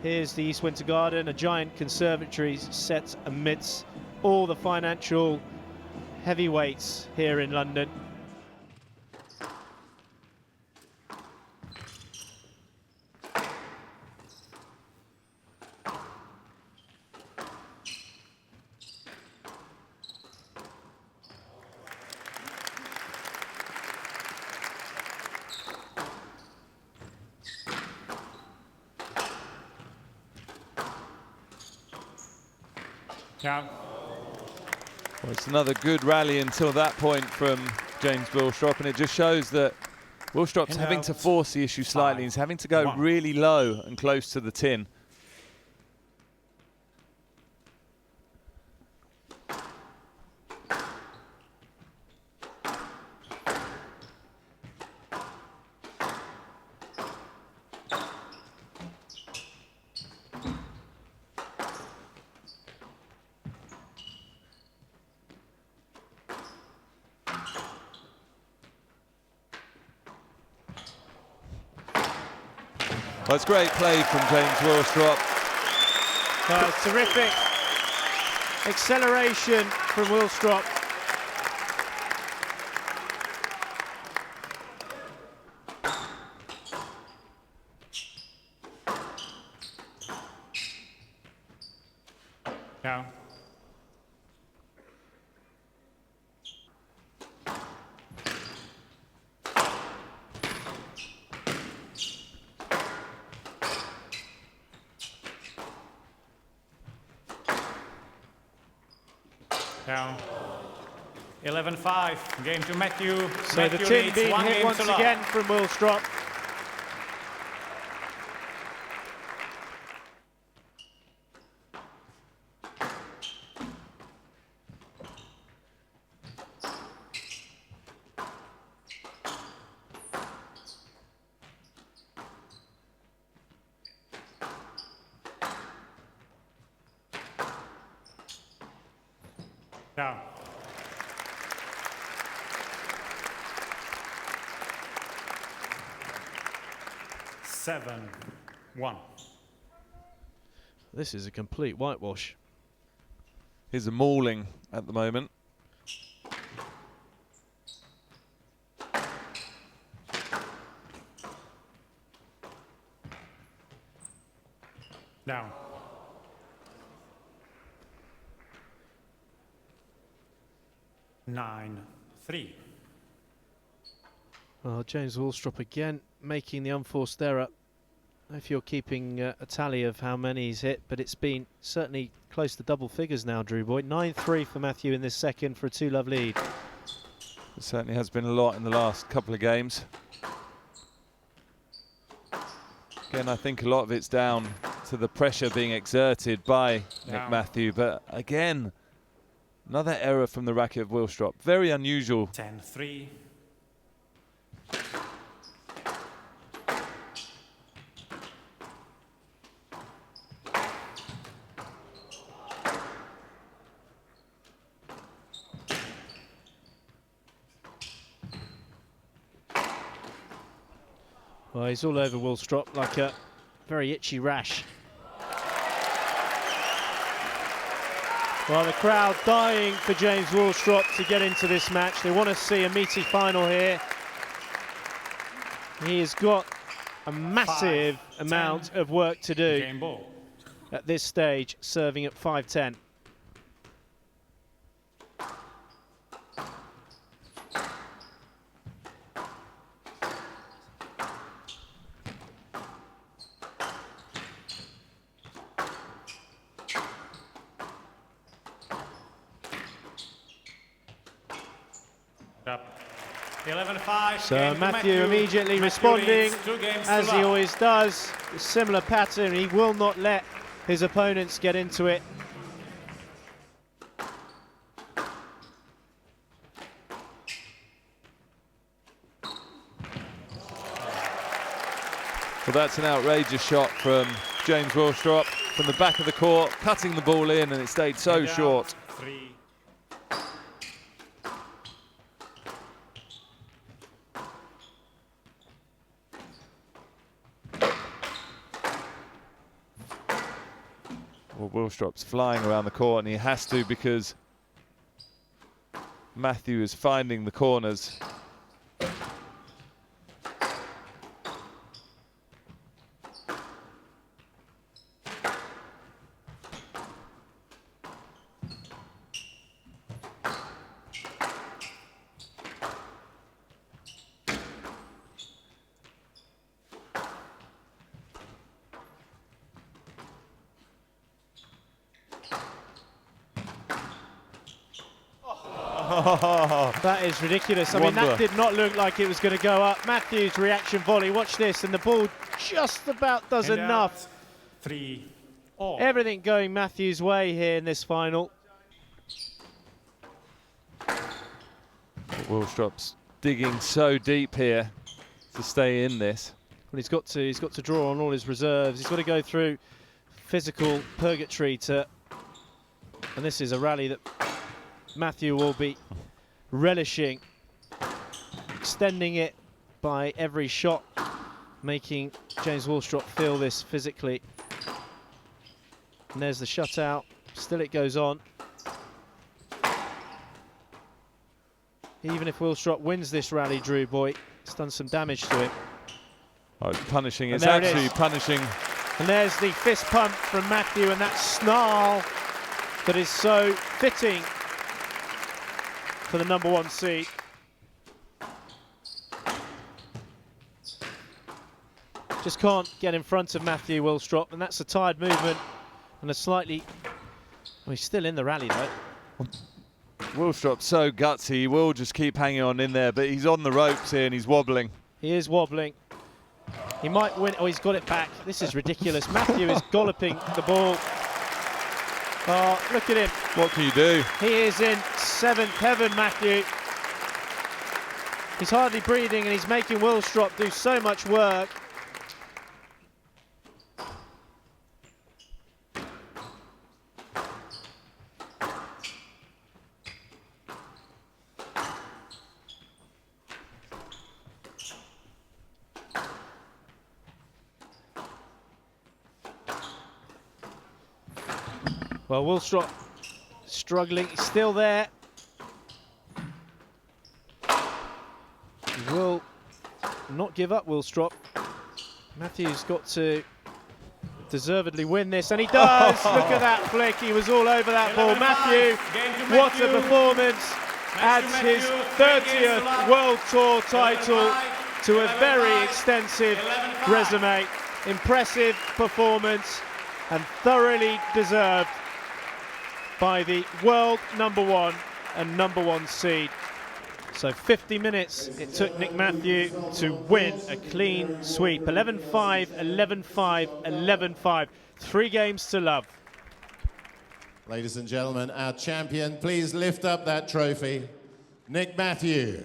Here's the East Winter Garden, a giant conservatory set amidst all the financial heavyweights here in London. Yeah. Well, it's another good rally until that point from James Willstrop, and it just shows that Willstrop's having to force the issue slightly. He's having to go really low and close to the tin. Well, it's great play from James Willstrop. Terrific acceleration from Willstrop. Yeah. Down. 11-5. Game to Matthew. So Matthew the tin leads being one hit game once to love. again from Willstrop. Down. Seven, 1. This is a complete whitewash. Here's a mauling at the moment. Down. Nine, 3. Well, James Willstrop again making the unforced error. I don't know if you're keeping a tally of how many he's hit, but it's been certainly close to double figures now, Drew Boyd. 9-3 for Matthew in this second for a 2-love lead. It certainly has been a lot in the last couple of games. Again, I think a lot of it's down to the pressure being exerted by Nick Matthew, but again, another error from the racket of Willstrop. Very unusual. 10-3. Well, he's all over Willstrop like a very itchy rash. Well, the crowd dying for James Willstrop to get into this match. They want to see a meaty final here. He has got a massive amount of work to do at this stage, serving at 5-10. Up. 11-5. So Matthew immediately responding, as he always does. A similar pattern. He will not let his opponents get into it. Well, that's an outrageous shot from James Willstrop from the back of the court, cutting the ball in, and it stayed so short. 3. Well, Willstrop's flying around the court, and he has to because Matthew is finding the corners. That is ridiculous. I mean, that did not look like it was going to go up. Matthew's reaction volley, watch this, and the ball just about does enough. 3-all. Everything going Matthew's way here in this final. Willstrop's digging so deep here to stay in this. Well, he's got to draw on all his reserves. He's got to go through physical purgatory to, and this is a rally that Matthew will be relishing, extending it by every shot, making James Willstrop feel this physically. And there's the shutout. Still it goes on. Even if Willstrop wins this rally, Drew Boy, it's done some damage to him. Oh, it's punishing. It's And there it actually is. punishing. And there's the fist pump from Matthew, and that snarl that is so fitting for the #1 seed. Just can't get in front of Matthew Willstrop, and that's a tired movement and a slightly... Well, he's still in the rally though. Willstrop's so gutsy, he will just keep hanging on in there, but he's on the ropes here and he's wobbling. He is wobbling. He might win. Oh, he's got it back. This is ridiculous. Matthew is galloping the ball. Oh, look at him. What can you do? He is in 7th heaven, Matthew. He's hardly breathing and he's making Willstrop do so much work. Well, Willstrop struggling, he's still there. He will not give up, Willstrop. Matthew's got to deservedly win this, and he does! Look at that flick, he was all over that ball. Matthew, what a performance! Adds his 30th World Tour title to a very extensive resume. Impressive performance and thoroughly deserved by the world #1 and #1 seed. So 50 minutes it took Nick Matthew to win a clean sweep. 11-5, 11-5, 11-5. 3 games to love. Ladies and gentlemen, our champion, please lift up that trophy, Nick Matthew.